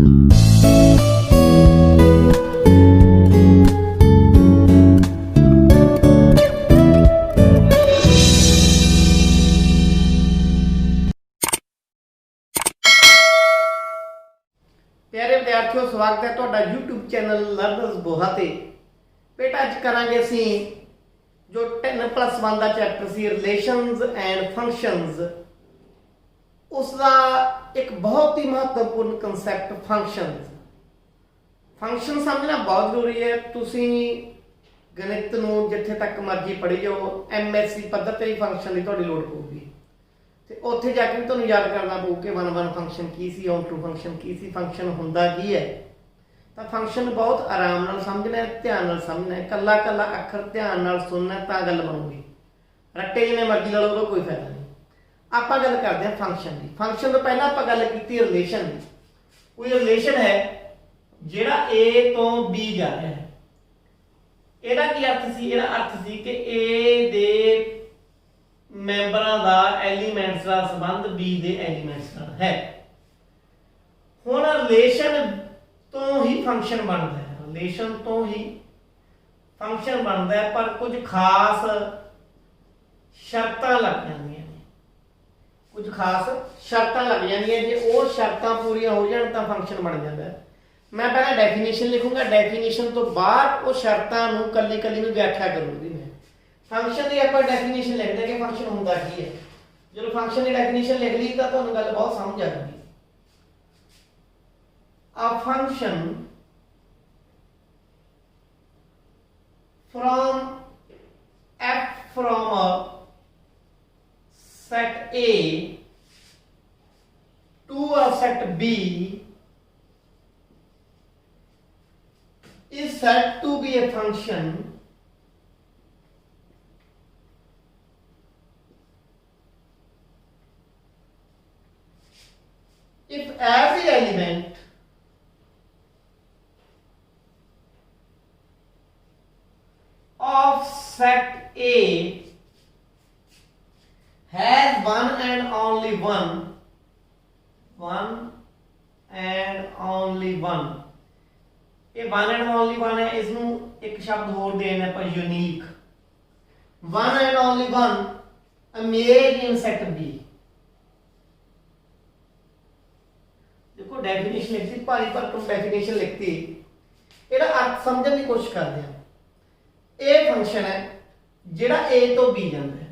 प्यारे विद्यार्थियों, स्वागत है तुहाडा यूट्यूब चैनल लर्नर्स बोहा ते। बेटा अज करांगे असीं जो 10+1 का चैप्टर सी रिलेशनस एंड फंक्शनस, उसका एक बहुत ही महत्वपूर्ण कंसैप्ट फंक्शनस। फंक्शन समझना बहुत जरूरी है। तुसीं गणित नूं जिथे तक मर्जी पढ़ी जाओ, MSc पद्धर ते फंक्शन की तुहाडी लोड़ पऊगी। उत्थे जाके भी तुहानूं याद करना पऊ कि 1 फंक्शन की सी, ऑन टू फंक्शन की सी, फंक्शन हुंदा की है। तो फंक्शन बहुत आराम नाल समझना है, ध्यान नाल समझना है, कला कला अखर ध्यान नाल सुनना है, तां गल बनूगी। रट्टे जिन्हें मर्जी ला लो तो कोई फायदा नहीं। आपां गल करते हैं फंक्शन की। फंक्शन तो पहला आपां गल कीती रिलेशन की। कोई रिलेशन है जिहड़ा A तो B जा रहा है। ਇਹਦਾ ਕੀ अर्थ सी? ਇਹਦਾ अर्थ सी कि A ਦੇ ਮੈਂਬਰਾਂ ਦਾ ਐਲੀਮੈਂਟਸ ਦਾ ਸੰਬੰਧ B ਦੇ ਐਲੀਮੈਂਟਸ ਨਾਲ ਹੈ। ਹੁਣ ਰਿਲੇਸ਼ਨ ਤੋਂ ਹੀ ਫੰਕਸ਼ਨ ਬਣਦਾ ਹੈ। ਰਿਲੇਸ਼ਨ ਤੋਂ ਹੀ ਫੰਕਸ਼ਨ ਬਣਦਾ ਹੈ, ਪਰ ਕੁਝ ਖਾਸ ਸ਼ਰਤਾਂ ਲੱਗ ਜਾਂਦੀਆਂ ਨੇ। ਕੁਝ ਖਾਸ ਸ਼ਰਤਾਂ ਲੱਗ ਜਾਂਦੀਆਂ, ਜੇ ਉਹ ਸ਼ਰਤਾਂ ਪੂਰੀਆਂ ਹੋ ਜਾਣ ਤਾਂ ਫੰਕਸ਼ਨ ਬਣ ਜਾਂਦਾ ਹੈ। मैं पहले डेफिनेशन लिखूंगा, डेफिनेशन तो बाद वो शर्तां नूं कल्ली कल्ली नूं व्याख्या करूंगी। मैं फंक्शन की आप डेफिनेशन लिखते हैं कि फंक्शन होंदा की है। जो फंक्शन की डेफिनेशन लिख ली तो तुहानूं गल बहुत समझ आ जाएगी। A function from f from a set A to a set B is said to be a function if every element of set A has one and only one ये one and only one है। इसनूं एक शब्द होर देना है पर unique. One and only one image in set B. देखो डेफिनेशन लिखती, भारी भरकम डेफिनेशन लिखती, ਇਹਦਾ अर्थ समझने की कोशिश करते हैं। ये फंक्शन है जिहड़ा A तो B जाता है।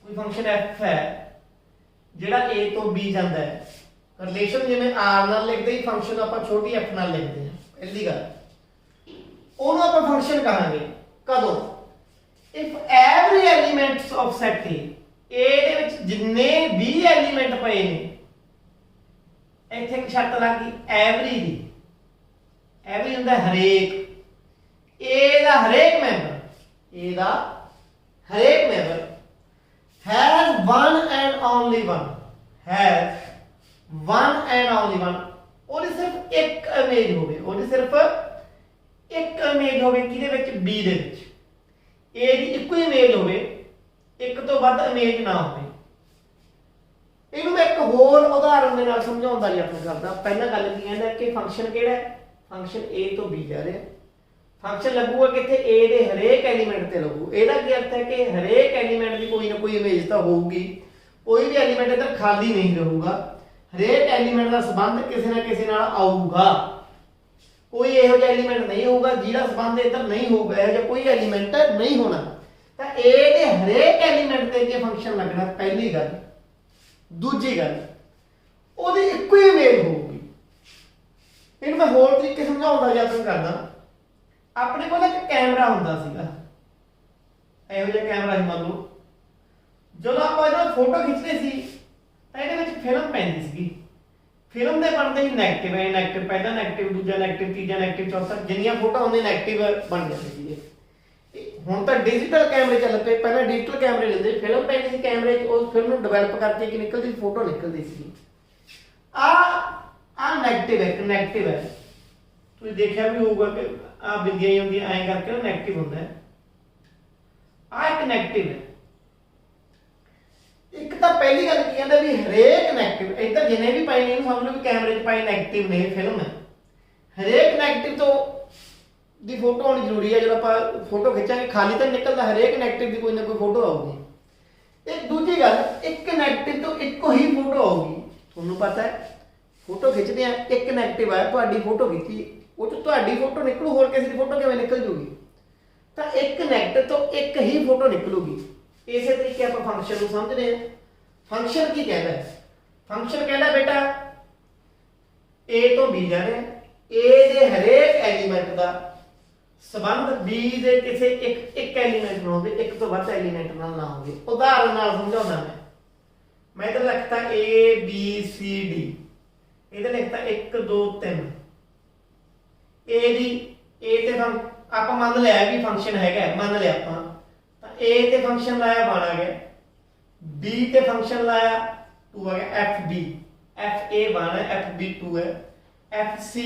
कोई फंक्शन f है जिहड़ा A तो B जाता है। रिलेशन जिवें R नाल लिखते ही फंक्शन आपां छोटी f नाल लिखते हैं। पहली गल ਉਹਨੂੰ ਆਪਾਂ ਫੰਕਸ਼ਨ ਕਹਾਂਗੇ ਕਦੋਂ? If every elements of set A, ਦੇ ਵਿੱਚ ਜਿੰਨੇ ਵੀ ਐਲੀਮੈਂਟ ਪਏ ਨੇ, ਇੱਥੇ ਇੱਕ ਸ਼ਰਤ ਲੱਗ ਗਈ ਐਵਰੀ ਦੀ। ਐਵਰੀ ਹੁੰਦਾ ਹਰੇਕ। A ਦਾ ਹਰੇਕ ਮੈਂਬਰ, A ਦਾ ਹਰੇਕ member has one and only one, ਉਹਦੀ ਸਿਰਫ ਇੱਕ ਇਮੇਜ ਹੋਵੇ। ਉਹਦੀ ਸਿਰਫ ਇੱਕ ਇਮੇਜ ਹੋਵੇ ਕਿਹਦੇ ਵਿੱਚ? B ਦੇ ਵਿੱਚ। A ਦੀ ਇੱਕੋ ਇਮੇਜ ਹੋਵੇ, ਇੱਕ ਤੋਂ ਵੱਧ ਇਮੇਜ ਨਾ ਹੋਵੇ। ਇਹਨੂੰ ਮੈਂ ਇੱਕ ਹੋਰ ਉਦਾਹਰਨ ਦੇ ਨਾਲ ਸਮਝਾਉਣ ਦਾ ਯਤਨ ਕਰਦਾ। ਪਹਿਲਾਂ ਗੱਲ ਕੀ ਕਹਿੰਦਾ ਕਿ ਫੰਕਸ਼ਨ ਕਿਹੜਾ ਹੈ? ਫੰਕਸ਼ਨ A ਤੋਂ B ਜਾ ਰਿਹਾ। ਫੰਕਸ਼ਨ ਲੱਗੂਗਾ ਕਿੱਥੇ? A ਦੇ ਹਰੇਕ ਐਲੀਮੈਂਟ ਤੇ ਲੱਗੂ। ਇਹਦਾ ਕੀ ਅਰਥ ਹੈ ਕਿ ਹਰੇਕ ਐਲੀਮੈਂਟ ਦੀ ਕੋਈ ਨਾ ਕੋਈ ਇਮੇਜ ਤਾਂ ਹੋਊਗੀ। ਕੋਈ ਵੀ ਐਲੀਮੈਂਟ ਇੱਧਰ ਖਾਲੀ ਨਹੀਂ ਰਹੂਗਾ। ਹਰੇਕ ਐਲੀਮੈਂਟ ਦਾ ਸੰਬੰਧ ਕਿਸੇ ਨਾ ਕਿਸੇ ਨਾਲ ਆਊਗਾ। कोई ਇਹੋ ਜਿਹਾ ਐਲੀਮੈਂਟ ਨਹੀਂ ਹੋਊਗਾ ਜਿਹਦਾ ਸੰਬੰਧ ਇੱਧਰ ਨਹੀਂ ਹੋਊਗਾ। ਇਹੋ ਜਿਹਾ ਕੋਈ ਐਲੀਮੈਂਟ ਨਹੀਂ ਹੋਣਾ। ਤਾਂ A ਦੇ ਹਰੇਕ ਐਲੀਮੈਂਟ ਤੇ ਜੇ ਫੰਕਸ਼ਨ ਲੱਗਣਾ, ਪਹਿਲੀ ਗੱਲ। ਦੂਜੀ ਗੱਲ, ਉਹਦੀ ਇੱਕੋ ਹੀ ਇਮੇਜ ਹੋਊਗੀ। ਇਹਨੂੰ ਮੈਂ ਹੋਰ ਤਰੀਕੇ ਸਮਝਾਉਣ ਦਾ ਯਤਨ ਕਰਦਾ। ਆਪਣੇ ਕੋਲ ਇੱਕ ਕੈਮਰਾ ਹੁੰਦਾ ਸੀਗਾ, ਇਹੋ ਜਿਹਾ ਕੈਮਰਾ ਹੀ ਮੰਨ ਲਓ। ਜਦੋਂ ਆਪਾਂ ਇਹਦਾ ਫੋਟੋ ਖਿੱਚਦੇ ਸੀ ਤਾਂ ਇਹਦੇ ਵਿੱਚ ਫਿਲਮ ਪੈਂਦੀ ਸੀਗੀ। फिल्म के बनते ही नैगेटिव है, नैगेटिव पहला नैगेटिव, दूजा नैगेटिव, तीजा नैगेटिव, चौथा जिन्नियां फोटो होंगे नैगेटिव बन जाते थे। हुण तां डिजिटल कैमरे चल पे। पहले डिजिटल कैमरे लेंदे, फिल्म पैंदी सी कैमरे च, उस फिल्म नूं डिवेलप करके कि निकलदी फोटो निकलदी सी। आ नैगेटिव है, नैगेटिव है। तुसीं देखिया भी होगा कि आ बिंदियां होंदियां ऐं करके ना नैगेटिव हुंदा है। आ एक नैगेटिव है। एक तो पहली गल की कहंदा भी हरेक नैगेटिव इधर जिन्ने भी पाए ने समझ लो भी कैमरे च पाए नैगेटिव ने फिल्म है। ਹਰੇਕ ਨੈਗੇਟਿਵ ਤੋਂ ਦੀ ਫੋਟੋ ਆਉਣੀ ਜ਼ਰੂਰੀ ਹੈ। ਜਦੋਂ ਆਪਾਂ ਫੋਟੋ ਖਿੱਚਾਂਗੇ ਖਾਲੀ ਤਾਂ ਨਿਕਲਦਾ, ਹਰੇਕ ਨੈਗੇਟਿਵ ਦੀ ਕੋਈ ਨਾ ਕੋਈ ਫੋਟੋ ਆਊਗੀ। ਤੇ ਦੂਜੀ ਗੱਲ, ਇੱਕ ਨੈਗੇਟਿਵ ਤੋਂ ਇੱਕੋ ਹੀ ਫੋਟੋ ਆਊਗੀ। ਤੁਹਾਨੂੰ ਪਤਾ ਹੈ ਫੋਟੋ ਖਿੱਚਦੇ ਆ, ਇੱਕ ਨੈਗੇਟਿਵ ਆਇਆ, ਤੁਹਾਡੀ ਫੋਟੋ ਖਿੱਚੀ, ਉਹ 'ਚ ਤੁਹਾਡੀ ਫੋਟੋ ਨਿਕਲੂ, ਹੋਰ ਕਿਸੇ ਦੀ ਫੋਟੋ ਕਿਵੇਂ ਨਿਕਲ ਜੂਗੀ? ਤਾਂ ਇੱਕ ਨੈਗੇਟਿਵ ਤੋਂ ਇੱਕ ਹੀ ਫੋਟੋ ਨਿਕਲੂਗੀ। ਇਸੇ ਤਰੀਕੇ ਆਪਾਂ ਫੰਕਸ਼ਨ ਨੂੰ ਸਮਝਦੇ ਹਾਂ। ਫੰਕਸ਼ਨ ਕੀ ਕਹਿੰਦਾ ਹੈ? ਫੰਕਸ਼ਨ ਕਹਿੰਦਾ ਬੇਟਾ A ਤੋਂ B ਜਾ ਰਿਹਾ, A ਦੇ ਹਰੇਕ ਐਲੀਮੈਂਟ ਦਾ ਸੰਬੰਧ B ਦੇ ਕਿਸੇ ਇੱਕ ਐਲੀਮੈਂਟ ਨਾਲ ਹੋਵੇ, ਇੱਕ ਤੋਂ ਵੱਧ ਐਲੀਮੈਂਟ ਨਾਲ ਨਾ ਹੋਵੇ। ਉਦਾਹਰਨ ਨਾਲ ਸਮਝਾਉਣਾ ਮੈਂ ਤਾਂ ਲਿਖਤਾ A B C D, ਇਹਦੇ ਲਿਖਤਾ 1 2 3। A ਤੇ ਆਪਾਂ ਮੰਨ ਲਿਆ ਵੀ ਫੰਕਸ਼ਨ ਹੈਗਾ, ਮੰਨ ਲਿਆ ਆਪਾਂ, ਤਾਂ A ਤੇ ਫੰਕਸ਼ਨ ਲਾਇਆ 1 ਆ ਗਿਆ, B ਤੇ ਫੰਕਸ਼ਨ ਲਾਇਆ 2 ਆ ਗਿਆ, FB FA 1 है, FB 2 है, FC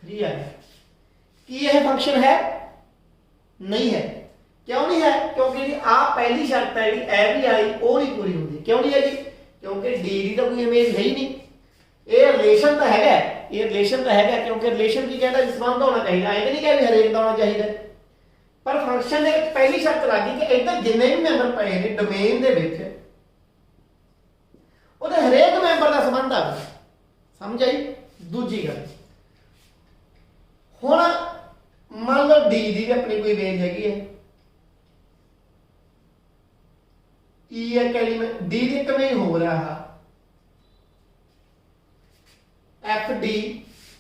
3 आ गया। ਕੀ ਇਹ ਫੰਕਸ਼ਨ ਹੈ? ਨਹੀਂ ਹੈ। ਕਿਉਂ ਨਹੀਂ ਹੈ? ਕਿਉਂਕਿ ਜੀ ਆ ਪਹਿਲੀ ਸ਼ਰਤ ਹੈ ਜਿਹੜੀ ਇਹ ਵੀ ਆਈ ਉਹ ਨਹੀਂ ਪੂਰੀ ਹੁੰਦੀ। ਕਿਉਂ ਨਹੀਂ ਹੈ ਜੀ? ਕਿਉਂਕਿ D ਦੀ ਤਾਂ ਕੋਈ ਇਮੇਜ ਹੈ ਹੀ ਨਹੀਂ। ਇਹ ਰਿਲੇਸ਼ਨ ਤਾਂ ਹੈਗਾ, ਇਹ ਰਿਲੇਸ਼ਨ ਤਾਂ ਹੈਗਾ, ਕਿਉਂਕਿ ਰਿਲੇਸ਼ਨ ਕੀ ਕਹਿੰਦਾ ਸੰਬੰਧ ਹੋਣਾ ਚਾਹੀਦਾ, ਇਹ ਨਹੀਂ ਕਿਹਾ ਵੀ ਹਰੇਕ ਦਾ ਹੋਣਾ ਚਾਹੀਦਾ। ਪਰ ਫੰਕਸ਼ਨ ਦੇ ਵਿੱਚ ਪਹਿਲੀ ਸ਼ਰਤ ਲੱਗੀ ਕਿ ਇੱਧਰ ਜਿੰਨੇ ਵੀ ਮੈਂਬਰ ਪਏ ਨੇ ਡੋਮੇਨ ਦੇ ਵਿੱਚ, ਉਹਦੇ ਹਰੇਕ ਮੈਂਬਰ ਦਾ ਸੰਬੰਧ ਆ। ਸਮਝ ਆਈ? ਦੂਜੀ ਗੱਲ, ਹੁਣ ਮੰਨ ਲਓ D ਦੀ ਵੀ ਆਪਣੀ ਕੋਈ ਇਮੇਜ ਹੈਗੀ ਹੈ, E ਇੱਕ ਐਲੀਮੈਂਟ D ਦੀ ਇੱਕ ਇਮੇਜ ਹੋ ਰਿਹਾ, FD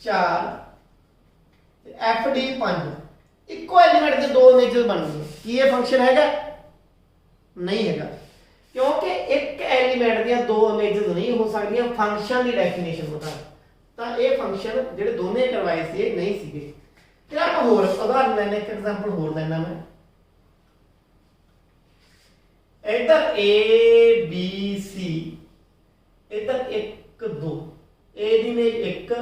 4 ਤੇ FD 5, ਇੱਕੋ ਐਲੀਮੈਂਟ ਦੇ ਦੋ ਇਮੇਜਸ ਬਣਨਗੇ। ਕੀ ਇਹ ਫੰਕਸ਼ਨ ਹੈਗਾ? ਨਹੀਂ ਹੈਗਾ, ਕਿਉਂਕਿ ਇੱਕ ਐਲੀਮੈਂਟ ਦੀਆਂ ਦੋ ਇਮੇਜਸ ਨਹੀਂ ਹੋ ਸਕਦੀਆਂ ਫੰਕਸ਼ਨ ਦੀ ਡੈਫੀਨੇਸ਼ਨ ਮੁਤਾਬਕ। ਤਾਂ ਇਹ ਫੰਕਸ਼ਨ ਜਿਹੜੇ ਦੋਨੇ ਕਰਵਾਏ ਸੀ ਇਹ ਨਹੀਂ ਸੀਗੇ। ਫਿਰ ਆਪਾਂ ਹੋਰ ਉਦਾਹਰਨ ਲੈਣੇ, ਇੱਕ ਐਗਜ਼ਾਮਪਲ ਹੋਰ ਲੈਣਾ ਮੈਂ। ਇੱਧਰ A B C, ਇੱਧਰ 1 2, A the image 1,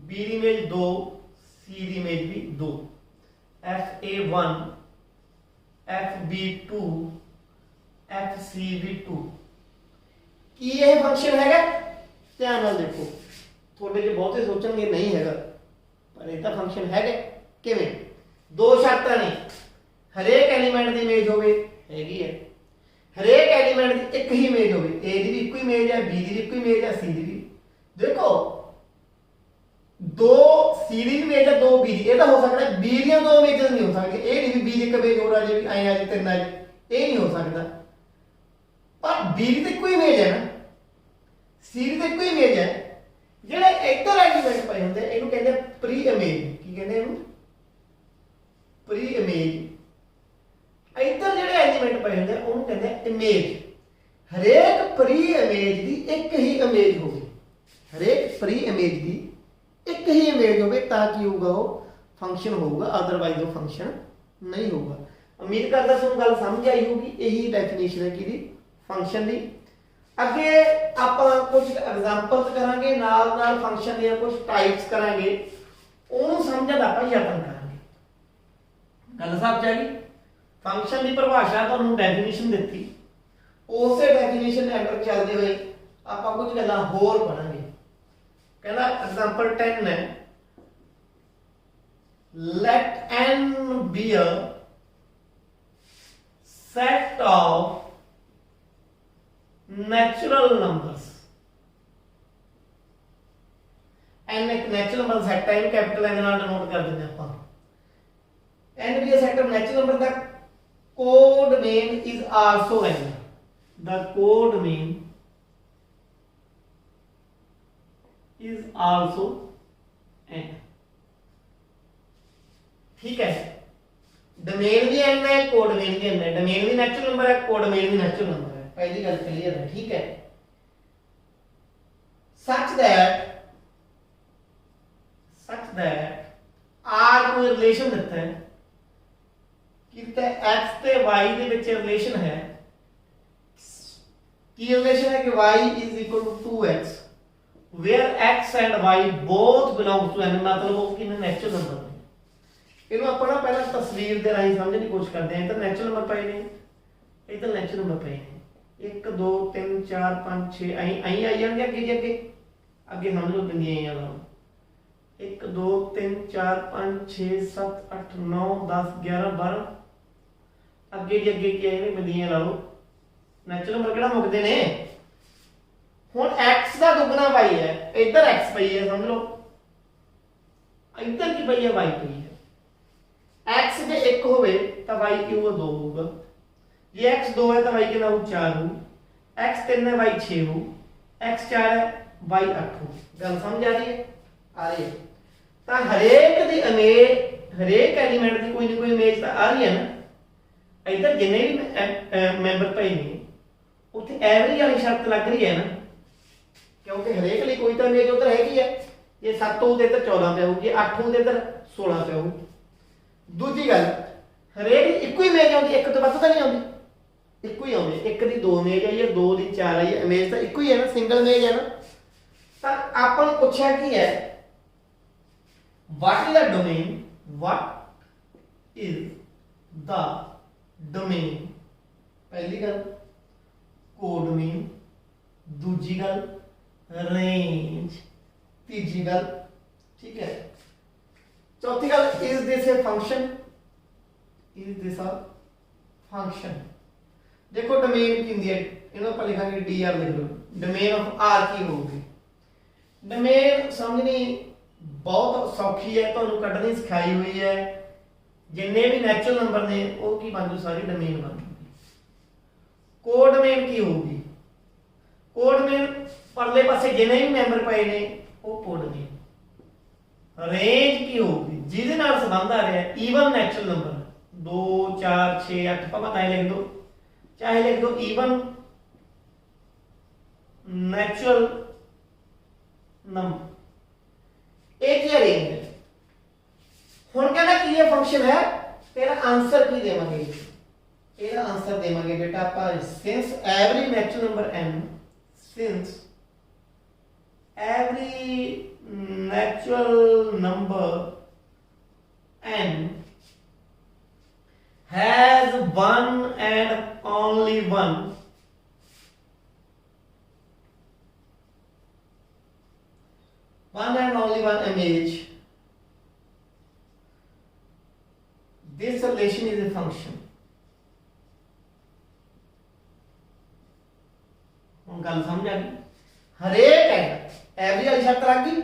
B the image 2, C the image we 2, FA 1 FB 2 FC भी 2। ਕੀ ਇਹ ਫੰਕਸ਼ਨ ਹੈਗਾ? ਧਿਆਨ ਨਾਲ ਦੇਖੋ, ਤੁਹਾਡੇ ਜੇ ਬਹੁਤੇ ਸੋਚਣਗੇ ਨਹੀਂ ਹੈਗਾ, ਪਰ ਇਹ ਤਾਂ ਫੰਕਸ਼ਨ ਹੈਗਾ। ਕਿਵੇਂ? ਦੋ ਸ਼ਰਤਾਂ ਨੇ, ਹਰੇਕ ਐਲੀਮੈਂਟ ਦੀ ਇਮੇਜ ਹੋਵੇ, ਹੈਗੀ ਹੈ, ਹਰੇਕ ਐਲੀਮੈਂਟ ਦੀ ਇੱਕ ਹੀ ਇਮੇਜ ਹੋਵੇ, A ਦੀ ਵੀ ਇੱਕੋ ਇਮੇਜ ਹੈ, B ਦੀ ਵੀ ਇੱਕੋ ਇਮੇਜ ਹੈ, C ਦੀ ਵੀ। ਦੇਖੋ ਦੋ C ਦੀ ਇਮੇਜ ਹੈ, ਦੋ B ਦੀ, ਇਹ ਤਾਂ ਹੋ ਸਕਦਾ B ਦੀਆਂ ਦੋ ਇਮੇਜਸ ਨਹੀਂ ਹੋ ਸਕਦੀਆਂ। ਇਹ ਨਹੀਂ ਵੀ B ਦੀ ਇੱਕ ਇਮੇਜ ਹੋਰ ਆ ਜੇ, ਐਂ ਆ ਜੇ, ਤਿੰਨ ਆ ਜੇ, ਇਹ ਨਹੀਂ ਹੋ ਸਕਦਾ। पर B की तो कोई इमेज है ना, C की तो कोई इमेज है। ਜਿਹੜੇ ਇੱਧਰ ਐਲੀਮੈਂਟ ਪਏ ਹੁੰਦੇ ਇਹਨੂੰ ਕਹਿੰਦੇ ਪ੍ਰੀ ਇਮੇਜ। ਕੀ ਕਹਿੰਦੇ ਇਹਨੂੰ? Pre image. ਇੱਧਰ ਜਿਹੜੇ ਐਲੀਮੈਂਟ ਪਏ ਹੁੰਦੇ ਉਹਨੂੰ ਕਹਿੰਦੇ ਇਮੇਜ। ਹਰੇਕ ਪ੍ਰੀ ਇਮੇਜ ਦੀ ਇੱਕ ਹੀ ਇਮੇਜ ਹੋਵੇ, ਹਰੇਕ ਪ੍ਰੀ ਇਮੇਜ ਦੀ ਇੱਕ ਹੀ ਇਮੇਜ ਹੋਵੇ ਤਾਂ ਕੀ ਹੋਊਗਾ? ਉਹ ਫੰਕਸ਼ਨ ਹੋਊਗਾ, ਅਦਰਵਾਈਜ਼ ਉਹ ਫੰਕਸ਼ਨ ਨਹੀਂ ਹੋਊਗਾ। ਉਮੀਦ ਕਰਦਾ ਤੁਹਾਨੂੰ ਗੱਲ ਸਮਝ ਆਈ ਹੋਊਗੀ। ਇਹੀ ਡੈਫੀਨੇਸ਼ਨ ਹੈ ਕਿਹਦੀ? फंक्शन दी। अगे आप कुछ एग्जांपल्स करांगे, नाल नाल फंक्शन दी कुछ टाइप्स करांगे, ओनू समझण दा ਆਪਾਂ यतन करांगे। गल समझ आ गई? फंक्शन दी परिभाषा ਤੁਹਾਨੂੰ डेफिनेशन ਦਿੱਤੀ, ਉਸੇ डेफिनेशन ਦੇ अंदर ਚੱਲਦੇ ਹੋਏ ਆਪਾਂ ਕੁਝ ਗੱਲਾਂ ਹੋਰ ਪੜਾਂਗੇ। ਕਹਿੰਦਾ एग्जांपल 10 है, let n be a set of natural numbers। n एक नेचुरल नंबर सेट है, इनको कैपिटल n ਨਾਲ ਡਿਨੋਟ ਕਰ ਦਿੰਦੇ ਆਪਾਂ। n भी a set of natural number, the code name is also n, the code name is also n। ठीक है, डोमेन भी n है, कोड नेम भी n है। डोमेन भी नेचुरल नंबर है, कोड नेम भी नेचुरल नंबर है। पहली गल क्लियर है, ठीक है। such that r कोई रिलेशन देता है कि x ते y ਦੇ ਵਿੱਚ रिलेशन है। की रिलेशन है कि y is equal to 2x where x and y both belongs to n, मतलब वो कि नेचुरल नंबर है। ਇਹਨੂੰ ਆਪਾਂ ਨਾ ਪਹਿਲਾਂ ਤਸਵੀਰ ਦੇ ਰਾਹੀਂ ਸਮਝਣ ਦੀ ਕੋਸ਼ਿਸ਼ ਕਰਦੇ ਹਾਂ। ਇੱਧਰ ਨੈਚੁਰਲ ਨੰਬਰ ਪਏ ਨੇ, ਇੱਧਰ ਨੈਚੁਰਲ ਨੰਬਰ ਪਏ ਨੇ, 1 2 3 4 5 6 आई आई जाएंगे। अगे जी अगे अगे समझ लो कितनी आई। 1 2 3 4 5 6 7 8 9 10 11 12 ਅੱਗੇ ਦੀ ਅੱਗੇ ਕੀ ਹੈ ਬਲੀਆਂ ਲਾਓ ਨੈਚੁਰਲ ਨੰਬਰ ਕਿਹੜਾ ਮੁੱਕਦੇ ਨੇ ਹੁਣ x ਦਾ ਦੁੱਗਣਾ y ਹੈ ਇੱਧਰ x ਪਈ ਹੈ ਸਮਝ ਲਓ ਇੱਧਰ ਕੀ ਪਈ ਹੈ y ਪਈ ਹੈ x ਜੇ 1 ਹੋਵੇ ਤਾਂ y ਕੀ ਹੋਊਗਾ 2 ਹੋਊਗਾ ਜੇ x 2 ਹੈ ਤਾਂ y ਕਿੰਨਾ ਹੋਊ 4 ਹੋਊ x 3 है y 6 हो x 4 है y 8 हो गल समझ आ रही है तो हरेक दी इमेज हरेक एलिमेंट की कोई ना कोई इमेज तो आ रही है ना इधर जिन्ने भी मैंबर पे ने उत्थे एवरेज वाली शर्त लग रही है ना क्योंकि हरेक लिए कोई तो इमेज उधर हैगी है जे 7 हो तो इधर 14 पे होगी 8 हो तो इधर 16 पे होगी दूसरी गल हरेक इको इमेज आती एक तो वध तो नहीं आती इको ही आने एक दी 2 इमेज आई है 2 दी 4 आई है इमेज तो इको ही है ना सिंगल इमेज है ना तो आपन पूछा की है what is the domain what is the domain पहली गल कोडोमेन दूजी गल रेंज तीजी गल ठीक है चौथी गल is this a function is this a function देखो डोमेन की है इन्हों पर लिखांगे डी आर लिख लो डोमेन ऑफ आर की होगी डोमेन समझनी बहुत सौखी है तो कटनी सिखाई हुई है जिन्ने भी नैचुरल नंबर ने वो की बन जू सारी डोमेन बन जूगी कोडोमेन की होगी कोडोमेन परले पासे जिन्ने भी मैंबर पाए ने वो कोडोमेन रेंज की होगी जिहदे नाल संबंध आ रहा है ईवन नैचुरल नंबर 2 4 6 8 भावें तां लिख दो चाहे लिख दो इवन नेचुरल नंबर एक ही रेंज है हुण कहना की ये फंक्शन है तेरा आंसर की देवांगे तेरा आंसर देवांगे बेटा आप since every natural number n since every natural number n has one and only one and only one image this relation is a function ਹੁਣ ਗੱਲ ਸਮਝ ਆ ਗਈ ਹਰੇਕ ਹੈ ਐਵਰੀ ਵਾਲੀ ਸ਼ਰਤ ਲੱਗ ਗਈ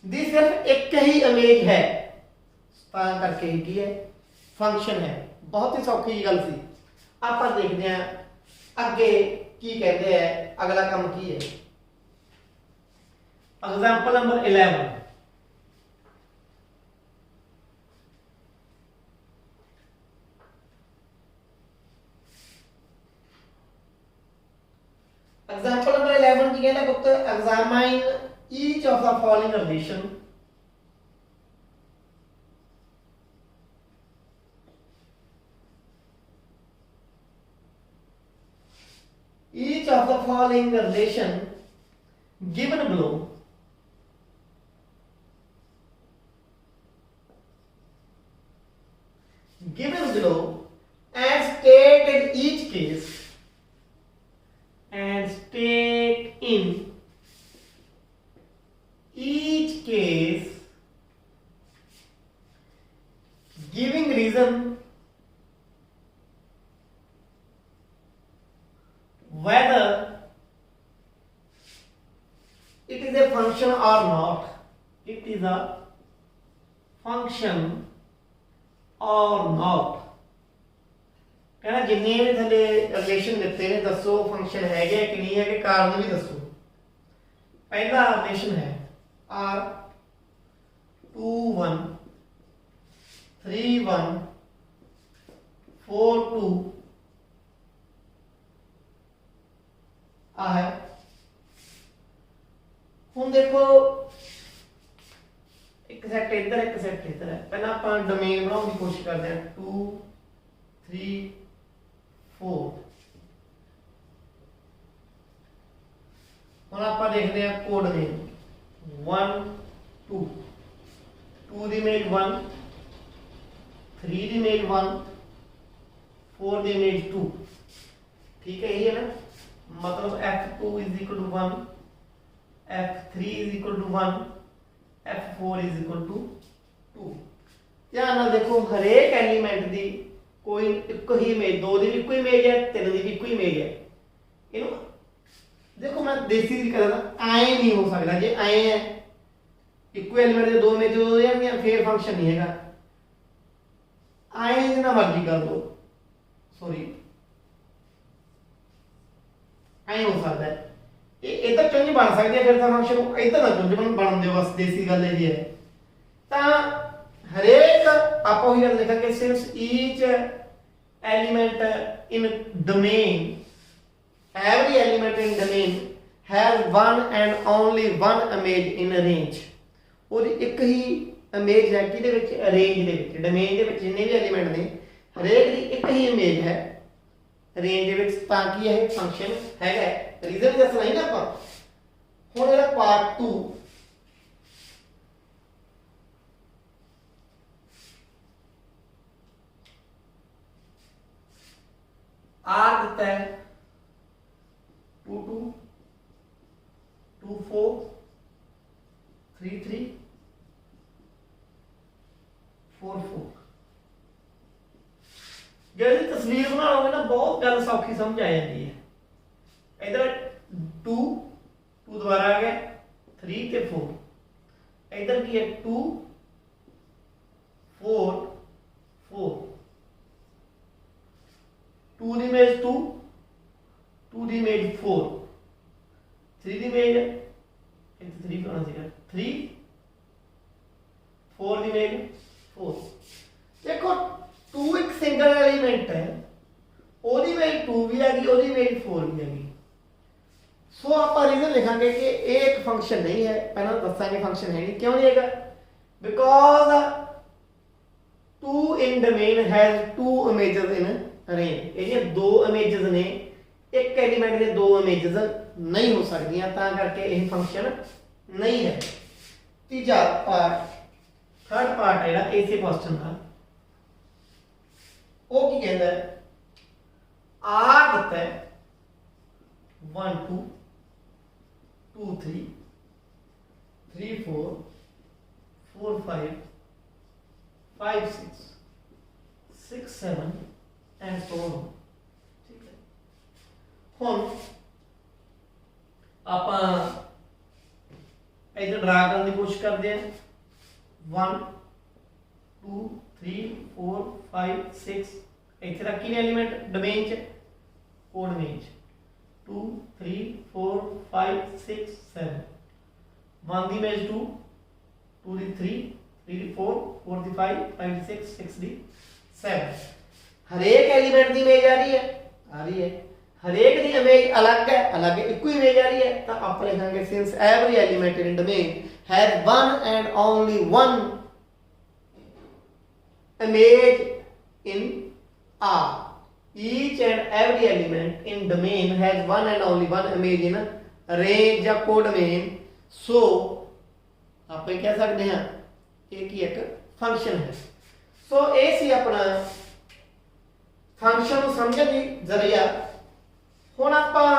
ਦੀ ਸਿਰਫ ਇੱਕ ਹੀ ਇਮੇਜ ਹੈ ਤਾਂ ਕਰਕੇ ਕੀ ਹੈ फंक्शन है बहुत ही सौखी गल सी आप देखते हैं अगे की कहते हैं अगला काम की है एग्जाम्पल नंबर 11 एग्जाम्पल नंबर 11 की कहना पुत्र examine each of the following relation each of the following relation given below and state in each case and state in each case giving reason whether it is a function or not. It is a function or not. कहना जिन्ने भी थले relation दिते ने दसो function है कि नहीं है कि कारण भी दसो पहला रिलेशन है r 2 1 3 1 4 2 है हुण देखो एक सेट इधर एक सेट इधर है पहला आप डोमेन बनाने की कोशिश करते हैं 2 3 4 हुण आप देखते हैं कोडोमेन 1 2 2 दी इमेज 1 3 दी इमेज 1 4 दी इमेज 2 ठीक है यही है ना मतलब f2 is equal to 1 f3 is equal to 1 F4 is equal to 2। ध्यान नाल देखो हरेक एलीमेंट दी कोई एक ही इमेज, दो दी भी इक्को इमेज है, तीन दी भी इक्को इमेज है। इनू देखो मैं देसी तरीका दसदा, ऐ नहीं हो सकदा। जे ऐ है इक्को एलीमेंट दे दो इमेज हो जाणगियां फिर फंक्शन नहीं हैगा। ऐ जिन्ना मर्जी कर दो, सॉरी ऐ हो सकता है। इधर चुंझ बन सकती है, फिर तो फंक्शन इधर ना चुंझ बन दो, बस देसी गल है जी है। तो हरेक आप वही गल लिखेंगे, since each element in domain, every element in domain has one and only one image in range। और एक ही इमेज है किदे विच, रेंज दे विच, डोमेन दे विच जिन्ने भी एलिमेंट ने हरेक दी एक ही इमेज है रेंज दे विच, ताकि यह फंक्शन हैगा। रीजन दसना ही ना ਆਪਾਂ। ਹੁਣ ਇਹਦਾ ਪਾर्ट 2 आर दिता है 2 2 2 4 3 3 4 4। जैसे तस्वीर बनाओगे ना बहुत गल सौखी समझ आ जाती है। इधर 2 2 दोबारा आ गया, 3 ते 4। इधर की है 2 4 4, 2 दी इमेज 2, 2 दी इमेज 4, 3 दी इमेज 3 होना चाहिए 3, 4 दी इमेज 4। देखो 2 एक सिंगल एलिमेंट है, ओदी इमेज 2 भी आ गई, ओदी इमेज 4 भी आ गई। सो आप रीजन लिखांगे कि एक फंक्शन नहीं है। पहला दसांगे फंक्शन है नहीं, क्यों नहीं है? Because 2 in domain has 2 images in range. ये दो इमेजेस ने, एक एलिमेंट दे दो इमेजेस नहीं हो सकदियां, तां करके यह फंक्शन नहीं है। तीजा पार्ट, थर्ड पार्ट है जेड़ा इसे क्वेश्चन का, वो की कहता है, आर दिता है 1 2 2 3 3 4 4 5 5 6 6 7 एंड सो ऑन। ठीक है, हुण आपां इधर ड्रा करने की कोशिश करते हैं। 1 2 3 4 5 6 इथे रखी ने एलिमेंट डोमेन च, कोड डोमेन च 2 3 4 5 6 7। 1 दी इमेज 2, 2 दी 3, 3 दी 4, 4 दी 5, 5 दी 6, 6 दी 7। हर एक एलिमेंट दी इमेज आ रही है, हर एक दी इमेज अलग है, अलग इक्को इमेज आ रही है। तो आप लिखेंगे since every element in domain has one and only one image in R, each and every element in domain has one and only one image in range या codomain। so आप कह सकते हैं एक ही एक फंक्शन है। सो ये सी अपना फंक्शन समझने की जरिया। हुण आपां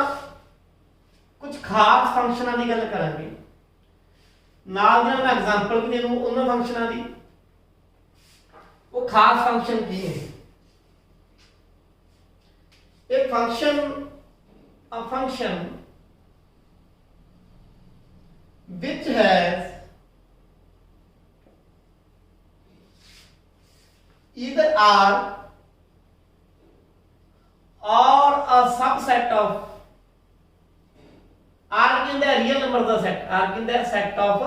कुछ खास फंक्शनां की गल करांगे, नाल दी मैं एग्जांपल भी दे दूं उन्हां फंक्शनां दी। वो खास फंक्शन की है? A function which has either R or a subset of R in the real number the set, R in the set of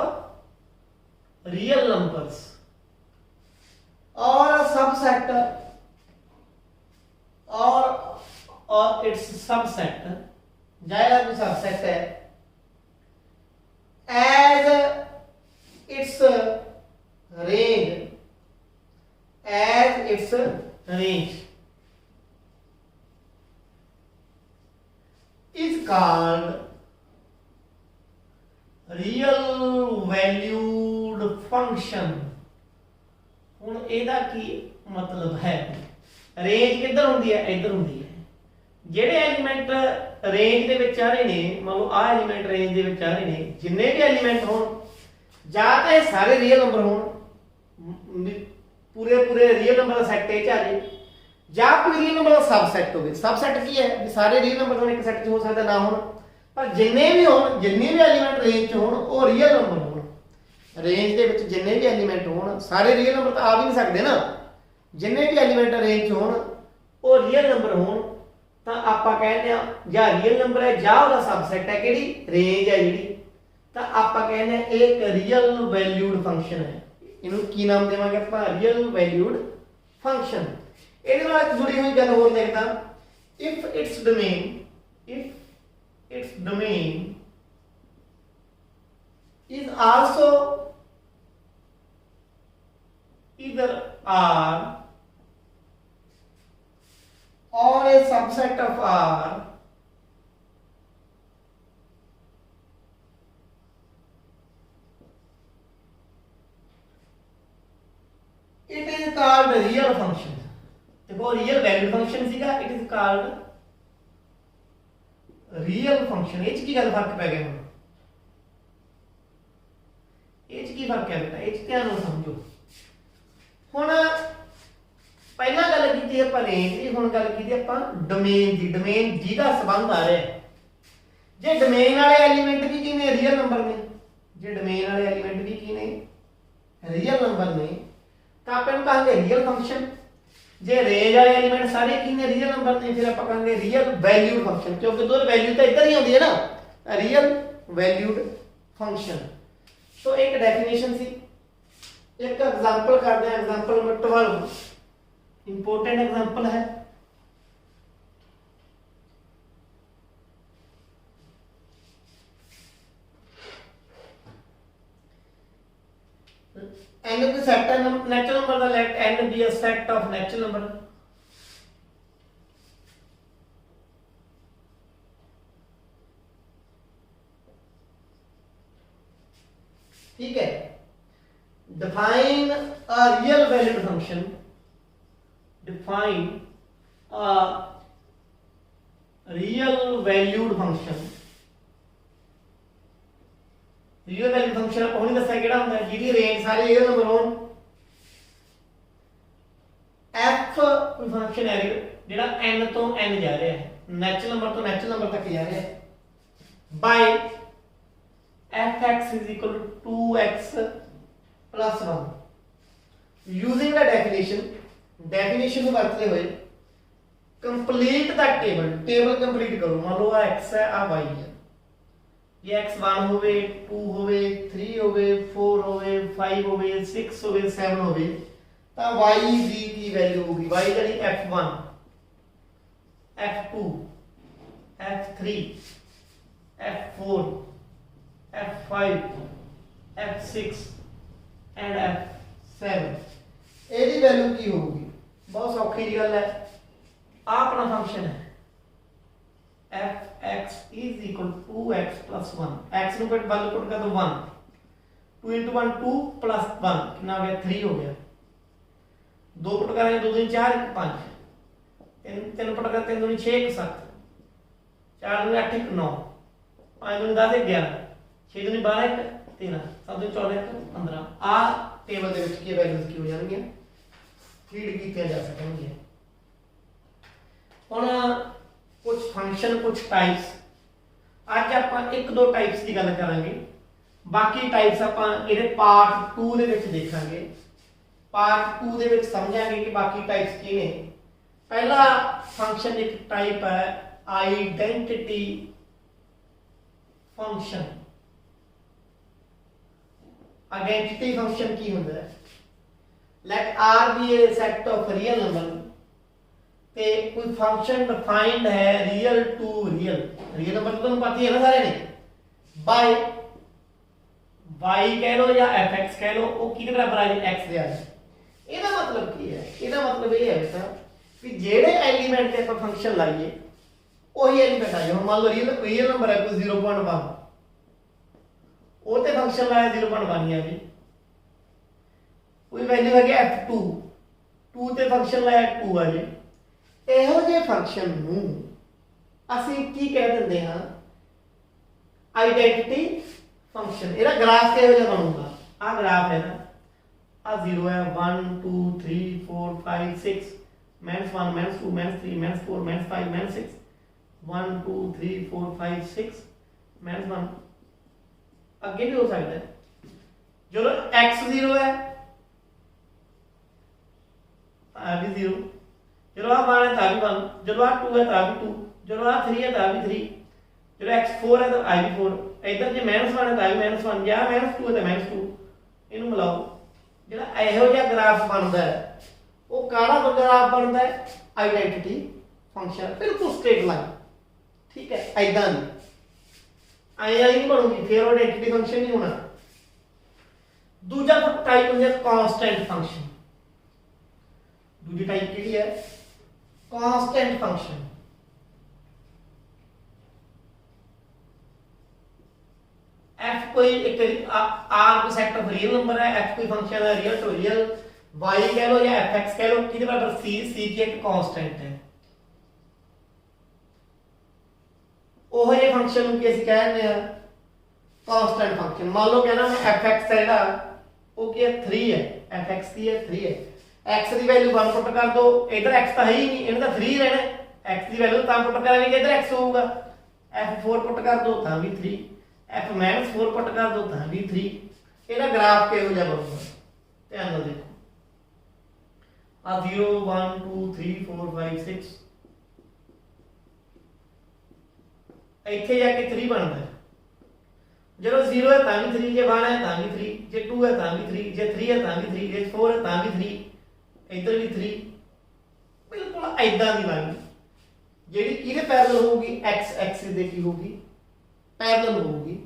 real numbers or a subset or its subset, जाएगा कोई subset है, as its range, as its range is called real valued function। हुण ਇਹਦਾ ਕੀ मतलब है? Range किधर होंदी है? इधर होंदी है। ਜਿਹੜੇ एलिमेंट रेंज ਦੇ ਵਿੱਚ ਆ ਰਹੇ ਨੇ, ਮੰਨ ਲਓ ਆ एलिमेंट रेंज ਦੇ ਵਿੱਚ ਆ ਰਹੇ ਨੇ, ਜਿੰਨੇ ਵੀ एलिमेंट ਹੋਣ ਜਾਂ ਤਾਂ ਇਹ ਸਾਰੇ ਰੀਅਲ ਨੰਬਰ ਹੋਣ, ਪੂਰੇ ਪੂਰੇ ਰੀਅਲ ਨੰਬਰ ਦਾ ਸੈੱਟ ਇਹ ਚ ਆ ਜੇ, ਜਾਂ ਕੋਈ ਰੀਅਲ ਨੰਬਰ ਦਾ ਸਬਸੈਟ ਹੋਵੇ। ਸਬਸੈਟ ਕੀ ਹੈ ਵੀ ਸਾਰੇ ਰੀਅਲ ਨੰਬਰ ਹੋਣ, ਇੱਕ ਸੈੱਟ 'ਚ ਹੋ ਸਕਦਾ ਨਾ ਹੋਣ, ਪਰ ਜਿੰਨੇ ਵੀ ਹੋਣ, ਜਿੰਨੇ ਵੀ ਐਲੀਮੈਂਟ ਰੇਂਜ 'ਚ ਹੋਣ ਉਹ ਰੀਅਲ ਨੰਬਰ ਹੋਣ। ਰੇਂਜ ਦੇ ਵਿੱਚ ਜਿੰਨੇ ਵੀ ਐਲੀਮੈਂਟ ਹੋਣ, ਸਾਰੇ ਰੀਅਲ ਨੰਬਰ ਤਾਂ ਆ ਵੀ ਨਹੀਂ ਸਕਦੇ ਨਾ, ਜਿੰਨੇ ਵੀ ਐਲੀਮੈਂਟ ਰੇਂਜ 'ਚ ਹੋਣ ਉਹ ਰੀਅਲ ਨੰਬਰ ਹੋਣ, ਤਾਂ ਆਪਾਂ ਕਹਿੰਦੇ ਆ ਜਾਂ ਰੀਅਲ ਨੰਬਰ ਹੈ ਜਾਂ ਉਹਦਾ ਸਬਸੈਟ ਹੈ, ਕਿਹੜੀ ਰੇਂਜ ਹੈ ਜਿਹੜੀ, ਤਾਂ ਆਪਾਂ ਕਹਿੰਦੇ ਆ ਇਹ ਇੱਕ ਰੀਅਲ ਵੈਲਿਊਡ ਫੰਕਸ਼ਨ ਹੈ। ਇਹਨੂੰ ਕੀ ਨਾਮ ਦੇਵਾਂਗੇ ਆਪਾਂ? Real valued function. ਇਹਦੇ ਨਾਲ ਜੁੜੀ ਹੋਈ ਗੱਲ ਹੋਰ ਲਿਖਦਾ, if its domain is also either R or a subset of R, it is called real function। देखो real value function सीगा, it is called real function। ਇਹ 'ਚ ਕੀ ਗੱਲ ਫਰਕ ਪੈ ਗਿਆ ਹੁਣ? ਇਹ 'ਚ ਕੀ ਫਰਕ ਹੈ ਬੇਟਾ? ਇਹ 'ਚ ਧਿਆਨ ਨਾਲ ਸਮਝੋ। ਹੁਣ ਪਹਿਲਾਂ ਗੱਲ ਕੀਤੀ ਆਪਾਂ ਰੇਂਜ ਦੀ, ਹੁਣ ਗੱਲ ਕੀਤੀ ਆਪਾਂ ਡੋਮੇਨ ਦੀ। ਡੋਮੇਨ ਜਿਹਦਾ ਸੰਬੰਧ ਆ ਰਿਹਾ ਹੈ, ਜੇ ਡੋਮੇਨ ਵਾਲੇ ਐਲੀਮੈਂਟ ਵੀ ਕੀ ਨੇ? ਰੀਅਲ ਨੰਬਰ ਨੇ। ਜੇ ਡੋਮੇਨ ਵਾਲੇ ਐਲੀਮੈਂਟ ਵੀ ਕੀ ਨੇ? ਰੀਅਲ ਨੰਬਰ ਨੇ, ਤਾਂ ਆਪਾਂ ਇਹਨੂੰ ਕਹਾਂਗੇ ਰੀਅਲ ਫੰਕਸ਼ਨ। ਜੇ ਰੇਂਜ ਵਾਲੇ ਐਲੀਮੈਂਟ ਸਾਰੇ ਕੀ ਨੇ? ਰੀਅਲ ਨੰਬਰ ਨੇ, ਫਿਰ ਆਪਾਂ ਕਹਾਂਗੇ ਰੀਅਲ ਵੈਲਿਊਡ ਫੰਕਸ਼ਨ, ਕਿਉਂਕਿ ਦੋਨੋਂ ਵੈਲਿਊ ਤਾਂ ਇੱਧਰ ਹੀ ਆਉਂਦੀ ਹੈ ਨਾ, ਰੀਅਲ ਵੈਲਿਊਡ ਫੰਕਸ਼ਨ। ਸੋ ਇੱਕ ਡੈਫੀਨੇਸ਼ਨ ਸੀ। एक एग्जांपल करते हैं, एग्जांपल नंबर 12 इंपॉर्टेंट एग्जांपल है। n कोई सेट है नेचुरल नंबर दा, let n be a set of natural number. ठीक है, define a real valued function, define a real valued function। real valued function ਆਪਾਂ ਹੁਣੇ ਦੱਸਿਆ ਕਿਹੜਾ ਹੁੰਦਾ, ਜਿਹਦੀ ਰੇਂਜ ਸਾਰੇ ਰੀਅਲ ਨੰਬਰ ਹੋਣ। f ਕੋਈ ਫੰਕਸ਼ਨ ਹੈ ਜਿਹੜਾ n ਤੋਂ n ਜਾ ਰਿਹਾ ਹੈ, ਨੈਚੁਰਲ ਨੰਬਰ ਤੋਂ ਨੈਚੁਰਲ ਨੰਬਰ ਤੱਕ ਜਾ ਰਿਹਾ ਹੈ, ਬਾਈ fx is equal to 2x plus 1 using the definition ਨੂੰ ਵਰਤਦੇ ਹੋਏ complete the table complete ਕਰੋ। ਮੰਨ ਲਓ ਆ x ਹੈ, ਆ y ਹੈ, ਇਹ x 1 ਹੋਵੇ, 2 ਹੋਵੇ, 3 ਹੋਵੇ, 4 ਹੋਵੇ, 5 ਹੋਵੇ, 6 ਹੋਵੇ, 7 ਹੋਵੇ, ਤਾਂ y ਦੀ ਕੀ ਵੈਲਿਊ ਹੋਊਗੀ? y ਜਿਹੜੀ f1, f2, f3, f4, f5, f6 and f7 ਇਹਦੀ ਵੈਲਿਊ ਕੀ ਹੋਊਗੀ? ਬਹੁਤ ਸੌਖੀ ਜੀ ਗੱਲ ਹੈ। ਆ ਆਪਣਾ ਫੰਕਸ਼ਨ ਹੈ fx is equal to 2x plus 1। x ਨੂੰ ਕੱਟ ਵੱਲ ਪੁੱਟ ਕਰ ਦੋ 1, 2 into 1 2 plus 1 ਕਿੰਨਾ ਹੋ ਗਿਆ? 3 ਹੋ ਗਿਆ। 2 ਪੁੱਟ ਕਰਾਂਗੇ 2 2 4 1 5, 3 ਪੁੱਟ ਕਰ 3 2 6 1 7, 4 2 8 1 9, 5 2 10 11, 6 2 12 1 13, 7 2 14 1 15। ਆ ਟੇਬਲ ਦੇ ਵਿੱਚ ਕੀ ਵੈਲਿਊਜ਼ ਕੀ ਹੋ ਜਾਣਗੀਆਂ? ਫੀਡ ਕੀਤੀਆਂ ਜਾ ਸਕਣਗੀਆਂ। ਹੁਣ ਕੁਝ ਫੰਕਸ਼ਨ, ਕੁਝ ਟਾਈਪਸ, ਅੱਜ ਆਪਾਂ ਇੱਕ ਦੋ ਟਾਈਪਸ ਦੀ ਗੱਲ ਕਰਾਂਗੇ, ਬਾਕੀ ਟਾਈਪਸ ਆਪਾਂ ਇਹਦੇ ਪਾਰਟ 2 ਦੇ ਵਿੱਚ ਦੇਖਾਂਗੇ। ਪਾਰਟ 2 ਦੇ ਵਿੱਚ ਸਮਝਾਂਗੇ ਕਿ ਬਾਕੀ ਟਾਈਪਸ ਕੀ ਨੇ। ਪਹਿਲਾ ਫੰਕਸ਼ਨ ਇੱਕ ਟਾਈਪ ਹੈ ਆਈਡੈਂਟੀਟੀ ਫੰਕਸ਼ਨ। ਆਇਡੈਂਟੀਟੀ ਫੰਕਸ਼ਨ ਕੀ ਹੁੰਦਾ ਹੈ? Let R be a set of real number ਤੇ ਕੋਈ ਫੰਕਸ਼ਨ ਡਿਫਾਈਨਡ ਹੈ real to real. Real number ਤੁਹਾਨੂੰ ਪਤਾ ਹੀ ਹੈ ਨਾ ਸਾਰੇ ਨੇ, ਬਾਈ y ਕਹਿ ਲਓ ਜਾਂ fx ਕਹਿ ਲਓ, ਉਹ ਕਿਹਦੇ ਬਰਾਬਰ ਆ ਜੀ? x ਦੇ ਆ। ਇਹਦਾ ਮਤਲਬ ਕੀ ਹੈ? ਇਹਦਾ ਮਤਲਬ ਇਹ ਹੈ ਬੇਟਾ ਕਿ ਜਿਹੜੇ ਐਲੀਮੈਂਟ ਤੇ ਆਪਾਂ ਫੰਕਸ਼ਨ ਲਾਈਏ ਉਹੀ ਐਲੀਮੈਂਟ ਆ ਜਾਏ। ਹੁਣ ਮੰਨ ਲਓ ਰੀਅਲ ਨੰਬਰ ਹੈ ਕੋਈ 0.1, ਉਹ ਤੇ ਫੰਕਸ਼ਨ ਲਾਇਆ 0.1 ਆ ਜੀ। ਕੋਈ ਵੈਲਿਊ ਹੈਗੀ f2, 2 ਤੇ ਫੰਕਸ਼ਨ ਲਾਇਆ 2 ਆ ਜੀ। ਇਹੋ ਜਿਹੇ ਫੰਕਸ਼ਨ ਨੂੰ ਅਸੀਂ ਕੀ ਕਹਿ ਦਿੰਦੇ ਹਾਂ? Identity function. ਇਹਦਾ ਗ੍ਰਾਫ ਕਿਹੋ ਜਿਹਾ ਬਣੂਗਾ? आ ग्राफ है ना, आ 0 है, 1 2 3 4 5 6 -1 -2 -3 -4 -5 -6 1 2 3 4 5 6 -1 अगे भी हो सकता है। जो x 0 है आ भी 0, जो आ 1 है ता भी 1, जो आ 2 है ता भी 2, जो आ 3 है ता भी 3, जो x 4 है तो आ भी 4, इधर जे -1 है ता भी -1 या -2 है तो -2, इनू मिलाओ ਜਿਹੜਾ ਇਹੋ ਜਿਹਾ ਗ੍ਰਾਫ ਬਣਦਾ ਹੈ ਉਹ ਕਾਹਦਾ ਗ੍ਰਾਫ ਬਣਦਾ ਹੈ ਆਈਡੈਂਟੀਟੀ ਫੰਕਸ਼ਨ ਬਿਲਕੁਲ ਸਟ੍ਰੇਟ ਲਾਈਨ। ਠੀਕ ਹੈ, ਐਦਾਂ ਨਹੀਂ ਆਇਆ ਹੀ ਨਹੀਂ ਬਣੂਗੀ, ਫਿਰ ਉਹ ਆਈਡੈਂਟੀਟੀ ਫੰਕਸ਼ਨ ਨਹੀਂ ਹੋਣਾ। ਦੂਜਾ ਟਾਈਪ ਹੁੰਦਾ ਕਾਂਸਟੈਂਟ ਫੰਕਸ਼ਨ। ਦੂਜੀ ਟਾਈਪ ਕਿਹੜੀ ਹੈ? Constant function. f कोई एक r कोई सेट ऑफ रियल नंबर है, f कोई फंक्शन है रियल टू रियल, y कह लो या fx कह लो, किसके बराबर c की एक कांस्टेंट है। ਉਹ ਇਹ ਫੰਕਸ਼ਨ ਨੂੰ ਕੀ ਅਸੀਂ ਕਹਿੰਦੇ ਆ ਕਾਂਸਟੈਂਟ ਫੰਕਸ਼ਨ। ਮੰਨ ਲਓ ਕਹਿੰਦਾ ਮੈਂ fx ਹੈ ਜਿਹੜਾ ਉਹ ਕੀ ਹੈ 3 ਹੈ, fx ਕੀ ਹੈ 3 ਹੈ, x ਦੀ ਵੈਲਿਊ 1 ਪੁੱਟ ਕਰ ਦੋ, ਇਧਰ x ਤਾਂ ਹੈ ਹੀ ਨਹੀਂ, ਇਹਨੇ ਤਾਂ 3 ਰਹਿਣਾ, x ਦੀ ਵੈਲਿਊ ਤਾਂ ਪੁੱਟ ਕਰਾਂਗੇ ਕਿ ਇਧਰ x ਹੋਊਗਾ, f4 ਪੁੱਟ ਕਰ ਦੋ ਤਾਂ ਵੀ 3, f -4 ਪੁੱਟ ਕਰ ਦੋ ਤਾਂ ਵੀ 3। ਇਹਦਾ ਗ੍ਰਾਫ ਕਿਹੋ ਜਿਹਾ ਬਣੂਗਾ ਧਿਆਨ ਨਾਲ ਦੇਖੋ, ਆ 0 1 2 3 4 5 6 ਇੱਥੇ ਜਾ ਕੇ 3 ਬਣਦਾ ਹੈ। ਜਦੋਂ 0 ਹੈ ਤਾਂ ਵੀ 3, ਜੇ 1 ਹੈ ਤਾਂ ਵੀ 3, ਜੇ 2 ਹੈ ਤਾਂ ਵੀ 3, ਜੇ 3 ਹੈ ਤਾਂ ਵੀ 3, ਜੇ 4 ਹੈ ਤਾਂ ਵੀ 3, ਇੱਧਰ ਵੀ 3। ਬਿਲਕੁਲ ਐਦਾਂ ਦੀ ਲਾਈਨ ਜਿਹੜੀ ਕਿਹਦੇ ਪੈਰਲਲ ਹੋਊਗੀ, x ਐਕਸਿਸ ਦੇ ਕੀ ਹੋਊਗੀ, ਪੈਰਲਲ ਹੋਊਗੀ।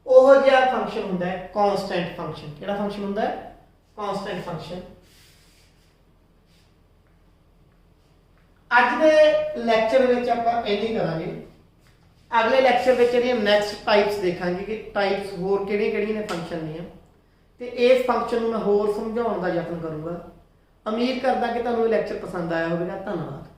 ਉਹ ਜਿਹਾ ਫੰਕਸ਼ਨ ਹੁੰਦਾ ਹੈ ਕਾਂਸਟੈਂਟ ਫੰਕਸ਼ਨ। ਕਿਹੜਾ ਫੰਕਸ਼ਨ ਹੁੰਦਾ ਹੈ? Constant function. ਅੱਜ ਦੇ ਲੈਕਚਰ ਵਿੱਚ ਆਪਾਂ ਇੰਨੀ ਕਰਾਂਗੇ। ਅਗਲੇ ਲੈਕਚਰ ਵਿੱਚ ਇਹਦੀਆਂ ਨੈਕਸਟ ਟਾਈਪਸ ਦੇਖਾਂਗੇ ਕਿ ਟਾਈਪਸ ਹੋਰ ਕਿਹੜੀਆਂ ਨੇ ਫੰਕਸ਼ਨ ਦੀਆਂ, ਤੇ ਇਸ ਫੰਕਸ਼ਨ ਨੂੰ ਮੈਂ ਹੋਰ ਸਮਝਾਉਣ ਦਾ ਯਤਨ ਕਰੂੰਗਾ। ਉਮੀਦ ਕਰਦਾ ਕਿ ਤੁਹਾਨੂੰ ਇਹ ਲੈਕਚਰ ਪਸੰਦ ਆਇਆ ਹੋਵੇਗਾ। ਧੰਨਵਾਦ।